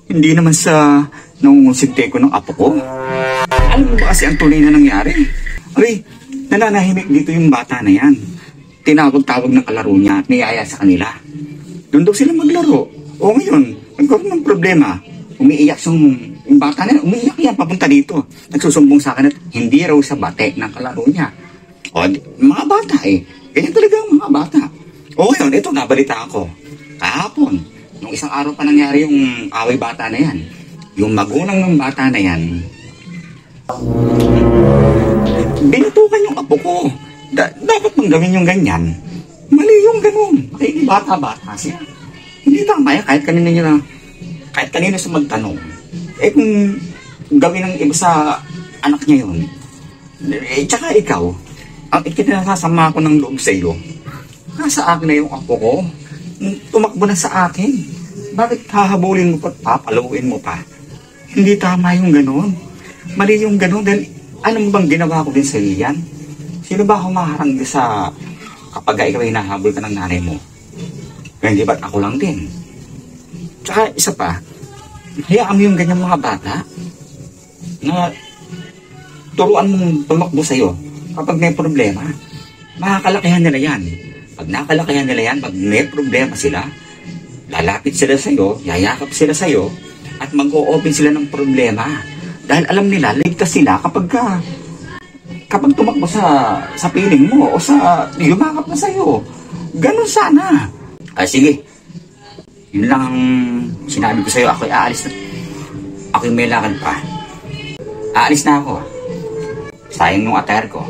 Hindi naman sa nangungunsinte ko ng apo ko. Alam mo ba kasi ang tunay na nangyari? Ay, nananahimik dito yung bata na yan. Tinawag-tawag ng kalaro niya at niyaya sa kanila. Doon daw sila maglaro. O ngayon, nagkaroon ng problema. Umiiyak yung bata na yan. Umiiyak yan papunta dito. Nagsusumbong sa akin at hindi raw sa bate ng kalaro niya. O, mga bata eh. Ganyan talaga ang mga bata. O ngayon, ito nabalita ako. Kahapon, nung isang araw pa nangyari yung away bata na yan. Yung magulang ng bata na yan, binatukan yung apo ko. Dapat bang gawin yung ganyan? Mali yung ganun. Ay, bata-bata siya. Hindi tama yan kahit kanino sa magtanong. Eh kung gawin ng iba sa anak niya yun, eh tsaka ikaw, ang ikinasasama ko ng loob sa iyo, nasa akin na yung apo ko, tumakbo na sa akin. Bakit hahabulin mo pa at papaluin mo pa? Hindi tama yung ganun. Mali yung ganun. Dahil ano mo bang ginawa ko din sa iyo yan? Sino ba humaharang sa kapag ikaw ay hinahabol ka ng nanay mo? Kaya hindi ba't ako lang din? Tsaka isa pa, hayaan mo yung ganyang mga bata na turuan mong tumakbo sa'yo kapag may problema. Makakalakihan nila yan. Pag nakalakihan nila yan, pag may problema sila, lalapit sila sa'yo, yayakap sila sa'yo, at mag-o-open sila ng problema. Dahil alam nila, ligtas sila kapag tumakbo sa piling mo o sa yumakap na sa'yo. Ganun sana. Sige. Yun lang ang sinabi ko sa'yo. Ako'y aalis na. Ako'y may lakad pa. Aalis na ako. Sayang yung attire ko.